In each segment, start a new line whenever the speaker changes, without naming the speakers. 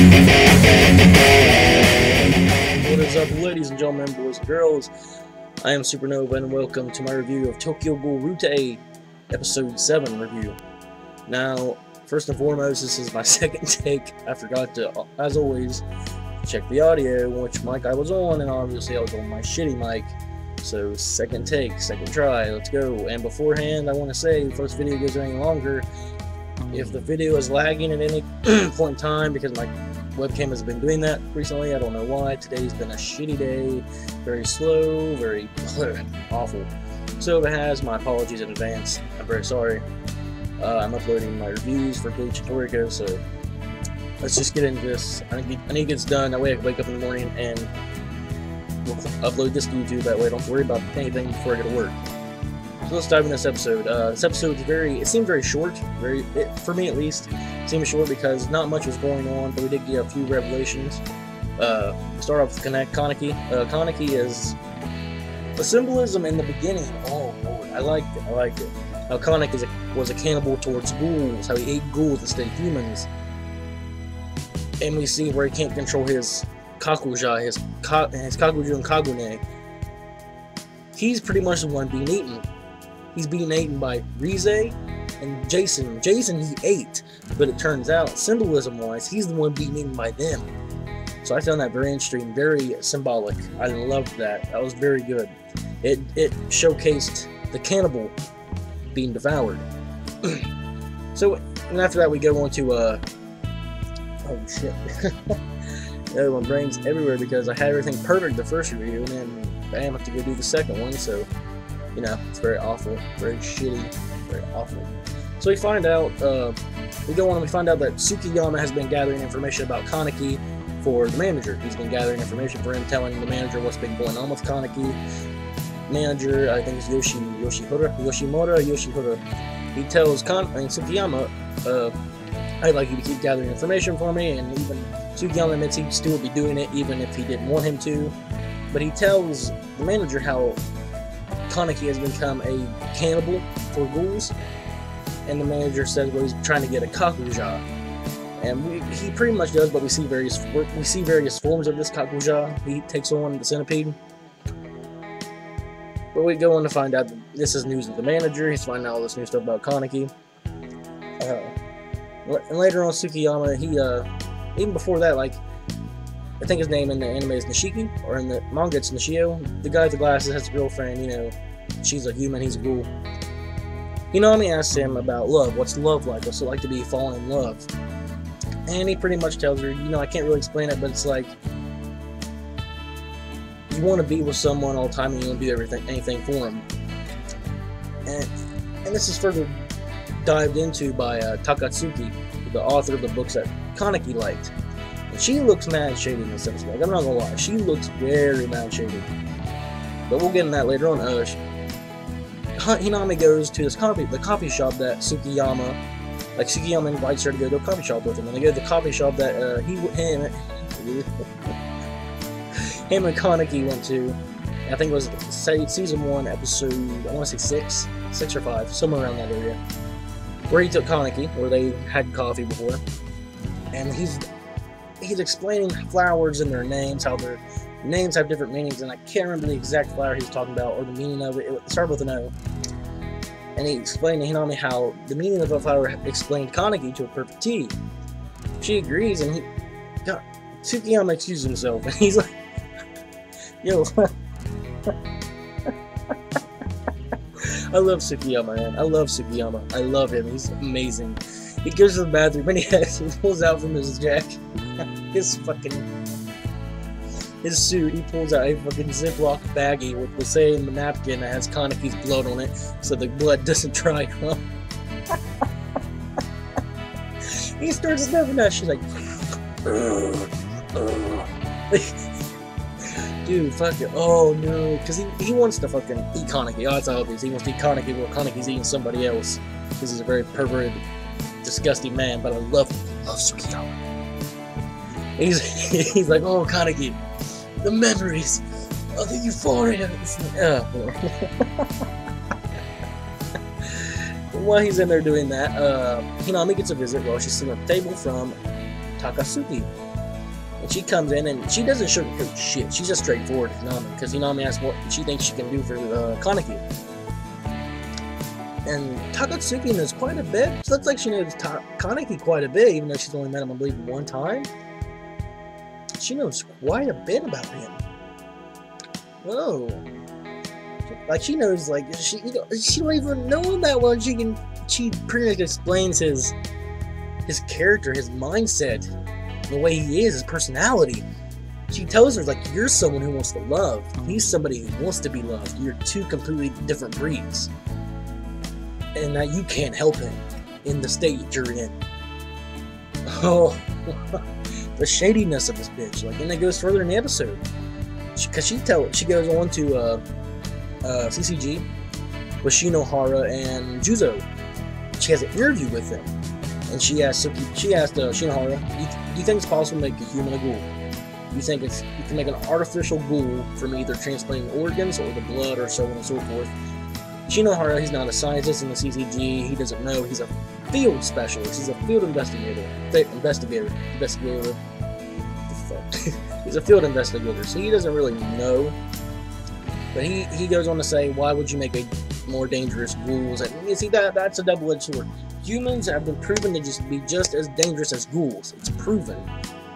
What is up, ladies and gentlemen, boys and girls? I am Supernova, and welcome to my review of Tokyo Ghoul Route Episode 7 review. Now, first and foremost, this is my second take. I forgot to, as always, check the audio, which mic I was on, and obviously I was on my shitty mic. So, second take, second try, let's go. And beforehand, I want to say, before this video goes any longer, if the video is lagging at any point in time, because my webcam has been doing that recently, I don't know why. Today's been a shitty day, very slow, very awful. So if it has, my apologies in advance. I'm very sorry. I'm uploading my reviews for Bleach and Touka, so let's just get into this. I need to get this done, that way I can wake up in the morning and we'll upload this to YouTube, that way I don't worry about anything before I go to work. So let's dive into this episode. This episode is it seemed very short, for me at least. It seemed short because not much was going on, but we did get a few revelations. Start off with Kaneki. Kaneki is the symbolism in the beginning. Oh lord, I liked it. How Kaneki was a cannibal towards ghouls, how he ate ghouls instead of humans. And we see where he can't control his kakuja, his kakuju and kagune. He's pretty much the one being eaten. He's being eaten by Rize and Jason. Jason he ate, but it turns out, symbolism-wise, he's the one being eaten by them. So I found that very interesting, very symbolic. I loved that. That was very good. It showcased the cannibal being devoured. So, and after that we go on to, oh shit. My brain's everywhere because I had everything perfect the first review, and then bam, I have to go do the second one, so you know, it's very awful, very shitty, very awful. So we find out, we go on and we find out that Tsukiyama has been gathering information about Kaneki for the manager. He's been gathering information for him, telling the manager what's been going on with Kaneki. Manager, I think it's Yoshihara. He tells Tsukiyama, I'd like you to keep gathering information for me, and even Tsukiyama admits he'd still be doing it even if he didn't want him to. But he tells the manager how Kaneki has become a cannibal for ghouls, and the manager says, well, he's trying to get a kakuja, and he pretty much does, but we see various forms of this kakuja. He takes on the centipede, but we go on to find out that this is news of the manager. He's finding out all this new stuff about Kaneki, and later on Tsukiyama, he even before that, like, I think his name in the anime is Nishiki, or in the manga it's Nishio. The guy with the glasses has a girlfriend, you know, she's a human, he's a ghoul. Hinami asks him about love. What's love like? What's it like to be falling in love? And he pretty much tells her, you know, I can't really explain it, but it's like, you want to be with someone all the time and you want to do anything for them. And this is further dived into by Takatsuki, the author of the books that Kaneki liked. And she looks mad shady in this episode. Like, I'm not gonna lie, she looks very mad shady. But we'll get into that later on. Hinami goes to the coffee shop that Tsukiyama invites her to go to a coffee shop with him. And they go to the coffee shop that him and Kaneki went to. I think it was season 1, episode, I want to say 6 or 5, somewhere around that area. Where he took Kaneki, where they had coffee before. And he's explaining flowers and their names, how their names have different meanings, and I can't remember the exact flower he was talking about or the meaning of it. It started with an O. And he explained to Hinami how the meaning of a flower explained Kaneki to a perfect T. She agrees, and Tsukiyama excuses himself, and he's like, yo. I love Tsukiyama, man. I love Tsukiyama. I love him. He's amazing. He goes to the bathroom and he pulls out from his jacket his suit. He pulls out a fucking Ziploc baggie with the same napkin that has Kaneki's blood on it, so the blood doesn't dry up. He starts sniffing that shit like, dude, fuck it. Oh no, because he wants to fucking eat Kaneki. Oh, it's obvious. He wants to eat Kaneki while Kaneki's eating somebody else. Because he's a very perverted, disgusting man, but I love Tsukiyama. He's like, oh, Kaneki, the memories of the euphoria. While he's in there doing that, Hinami gets a visit while she's sitting at the table from Takasuki. And she comes in and she doesn't sugarcoat shit. She's just straightforward to Hinami, because Hinami asks what she thinks she can do for Kaneki. And Takatsuki knows quite a bit. It looks like she knows Kaneki quite a bit, even though she's only met him, I believe, one time. She knows quite a bit about him. Oh. Like, she knows, like, she don't even know him that well. She pretty much explains his character, his mindset, the way he is, his personality. She tells her, like, you're someone who wants to love. He's somebody who wants to be loved. You're two completely different breeds. And that you can't help him in the state you're in. Oh, the shadiness of this bitch. Like, and it goes further in the episode. Because she goes on to CCG with Shinohara and Juzo. She has an interview with them. And she asked Shinohara, do you think it's possible to make a human a ghoul? Do you think you can make an artificial ghoul from either transplanting organs or the blood or so on and so forth? Shinohara, he's not a scientist in the CCG. He doesn't know. He's a field specialist. He's a field investigator. Investigator. What the fuck? He's a field investigator, so he doesn't really know. But he goes on to say, why would you make a more dangerous ghouls? And you see, that's a double-edged sword. Humans have been proven to be just as dangerous as ghouls. It's proven.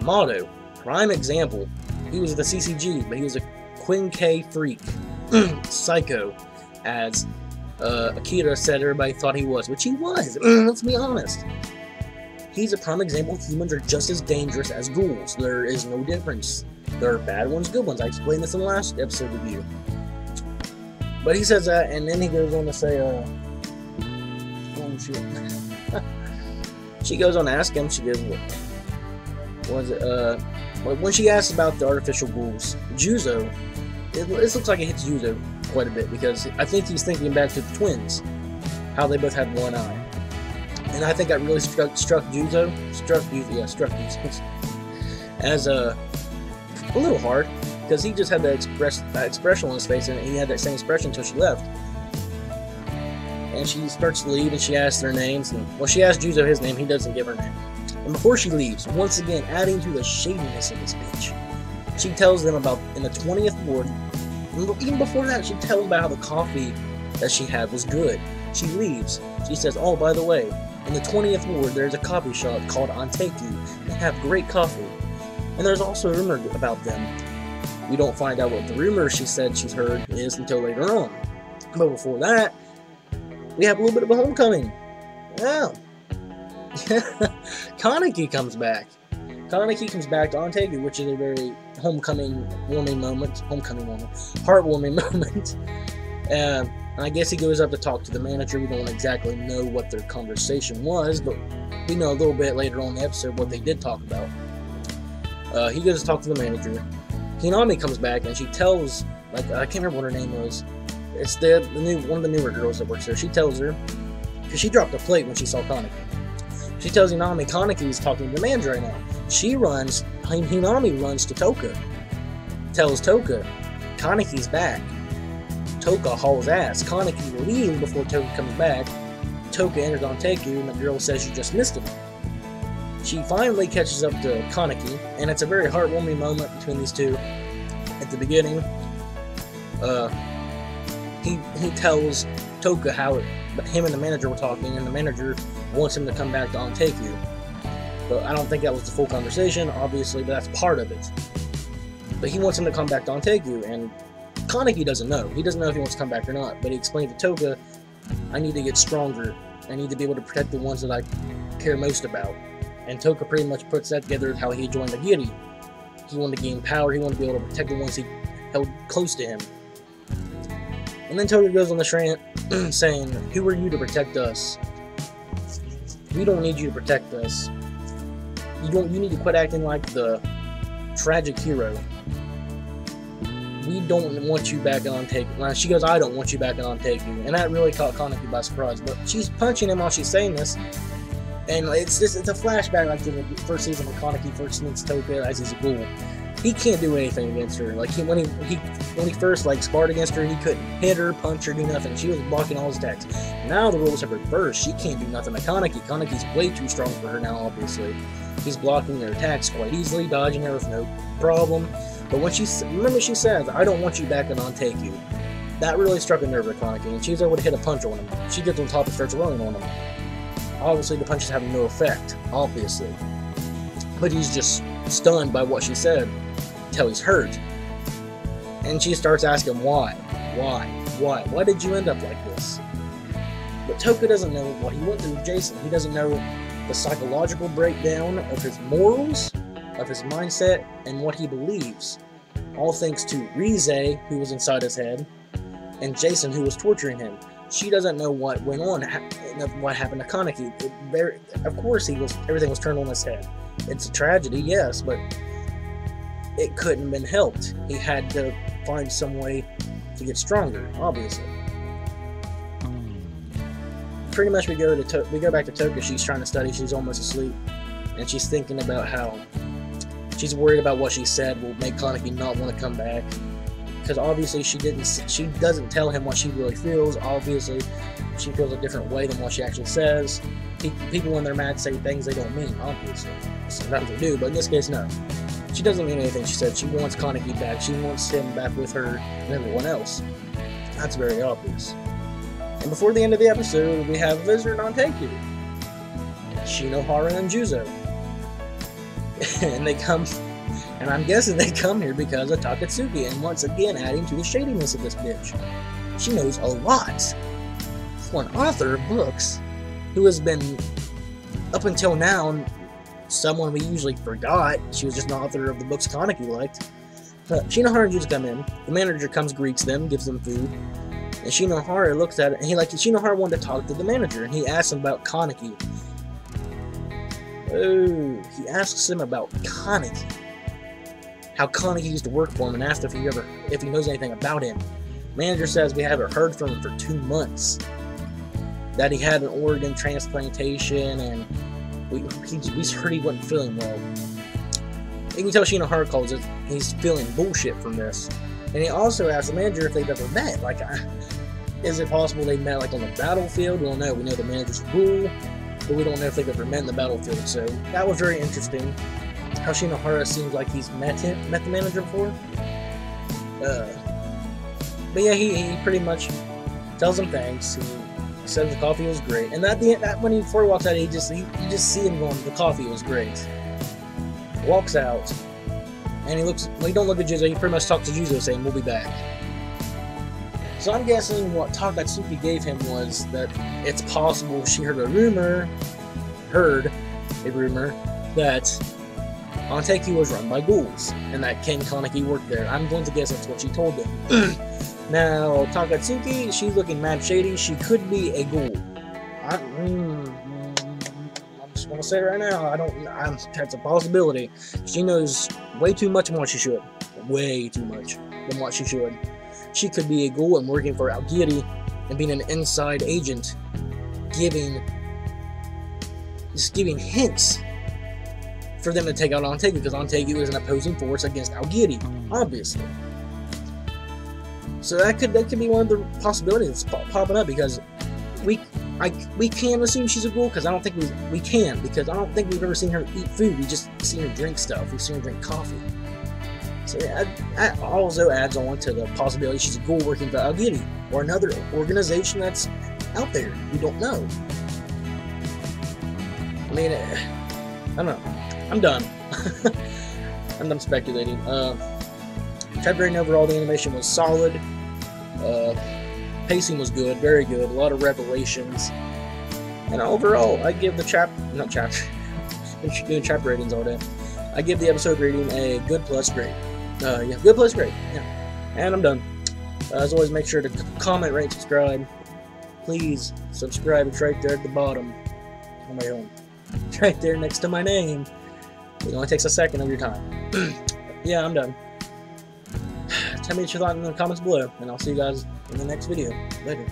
Motto, prime example. He was the CCG, but he was a Quinque freak. Psycho, as Akira said everybody thought he was, which he was. Let's be honest. He's a prime example. Humans are just as dangerous as ghouls. There is no difference. There are bad ones, good ones. I explained this in the last episode review. But he says that, and then he goes on to say, oh shit. She goes on to ask him, she goes, when she asks about the artificial ghouls, Juzo, this looks like it hits Juzo quite a bit, because I think he's thinking back to the twins, how they both had one eye. And I think that really struck Juzo, as a little hard, because he just had that expression on his face, and he had that same expression until she left. And she starts to leave, and she asks their names, and well, she asks Juzo his name, he doesn't give her name. And before she leaves, once again, adding to the shadiness of this bitch, she tells them about, in the 20th ward, even before that, she tells them about how the coffee that she had was good. She leaves. She says, oh, by the way, in the 20th ward, there's a coffee shop called Anteiku. They have great coffee. And there's also a rumor about them. We don't find out what the rumor she said she's heard is until later on. But before that, we have a little bit of a homecoming. Yeah. Kaneki comes back. Kaneki comes back to Anteiku, which is a very heartwarming moment. And I guess he goes up to talk to the manager. We don't exactly know what their conversation was, but we know a little bit later on in the episode what they did talk about. He goes to talk to the manager. Hinami comes back, and she tells, like, I can't remember what her name was. It's one of the newer girls that works there. She tells her, because she dropped a plate when she saw Kaneki. She tells Hinami Kaneki is talking to the manager right now. Hinami runs to Touka. Tells Touka, Kaneki's back. Touka hauls ass. Kaneki leaves before Touka comes back. Touka enters Anteiku, and the girl says she just missed him. She finally catches up to Kaneki, and it's a very heartwarming moment between these two. At the beginning, he tells Touka how him and the manager were talking, and the manager wants him to come back to Anteiku. But I don't think that was the full conversation, obviously, but that's part of it. But he wants him to come back to Anteiku, and Kaneki doesn't know. He doesn't know if he wants to come back or not, but he explained to Touka, I need to get stronger. I need to be able to protect the ones that I care most about. And Touka pretty much puts that together how he joined the Giri. He wanted to gain power, he wanted to be able to protect the ones he held close to him. And then Touka goes on the rant saying, who are you to protect us? We don't need you to protect us. You need to quit acting like the tragic hero. We don't want you back on Anteiku. She goes, I don't want you back on Anteiku. And that really caught Kaneki by surprise. But she's punching him while she's saying this. And it's a flashback like to the first season when Kaneki first meets Touka as he's a ghoul. He can't do anything against her. Like when he when he first like sparred against her, he couldn't hit her, punch her, do nothing. She was blocking all his attacks. Now the rules have reversed. She can't do nothing to Kaneki. Kaneki's way too strong for her now, obviously. He's blocking their attacks quite easily, dodging her with no problem. But when she says, "I don't want you back in Anteiku," that really struck a nerve with Kaneki, and she's able to hit a punch on him. She gets on top and starts running on him. Obviously, the punch is having no effect, obviously. But he's just stunned by what she said until he's hurt. And she starts asking why? Why did you end up like this? But Touka doesn't know what he went through with Jason. He doesn't know the psychological breakdown of his morals, of his mindset, and what he believes. All thanks to Rize, who was inside his head, and Jason, who was torturing him. She doesn't know what went on, what happened to Kaneki. Of course, everything was turned on his head. It's a tragedy, yes, but it couldn't have been helped. He had to find some way to get stronger, obviously. Pretty much we go back to Touka. She's trying to study. She's almost asleep, and she's thinking about how she's worried about what she said will make Kaneki not want to come back. Because obviously she doesn't tell him what she really feels. Obviously, she feels a different way than what she actually says. People, when they're mad, say things they don't mean, obviously. Sometimes they do, but in this case, no. She doesn't mean anything she said. She wants Kaneki back. She wants him back with her and everyone else. That's very obvious. And before the end of the episode, we have a visitor in Anteiku. Shinohara and Juzo. And they come... And I'm guessing they come here because of Takatsuki, and once again adding to the shadiness of this bitch. She knows a lot. For an author of books, who has been, up until now, someone we usually forgot. She was just an author of the books Kaneki liked. Shinohara and Juzo come in. The manager comes, greets them, gives them food. And Shinohara looks at it, and Shinohara wanted to talk to the manager, and he asks him about Kaneki. Oh, he asks him about Kaneki. How Kaneki used to work for him, and asked if he knows anything about him. Manager says we haven't heard from him for 2 months. That he had an organ transplantation, and we heard he wasn't feeling well. You can tell Shinohara calls it, he's feeling bullshit from this. And he also asked the manager if they've ever met. Like, is it possible they met like on the battlefield? We don't know. We know the manager's a ghoul, but we don't know if they've ever met in the battlefield. So that was very interesting. How Shinohara seems like he's met the manager before. But yeah, he pretty much tells him thanks. He says the coffee was great, and before he walks out, you just see him going, "The coffee was great." Walks out, and he looks. Well, he don't look at Juzo. He pretty much talks to Juzo, saying, "We'll be back." So I'm guessing what Takatsuki gave him was that it's possible she heard a rumor that Anteiku was run by ghouls, and that King Kaneki worked there. I'm going to guess that's what she told him. Now, Takatsuki, she's looking mad shady. She could be a ghoul. I'm just going to say it right now. That's a possibility. She knows way too much than what she should. Way too much than what she should. She could be a ghoul and working for Aogiri and being an inside agent, giving hints for them to take out Anteiku, because Anteiku is an opposing force against Aogiri, obviously. So that could be one of the possibilities popping up, because we can assume she's a ghoul, because I don't think we can, because I don't think we've ever seen her eat food. We just seen her drink stuff. We've seen her drink coffee. So yeah, that also adds on to the possibility she's a ghoul working for Aogiri, or another organization that's out there we don't know. I mean, I don't know. I'm done. I'm done speculating. Type rating overall, the animation was solid. Pacing was good, very good. A lot of revelations. And overall, I give the I'm doing chapter ratings all day. I give the episode rating a good plus grade. Yeah, good plus grade. Yeah. And I'm done. As always, make sure to comment, rate, subscribe. Please subscribe. It's right there at the bottom. On my own. It's right there next to my name. It only takes a second of your time. Yeah, I'm done. Tell me what you thought in the comments below, and I'll see you guys in the next video. Later.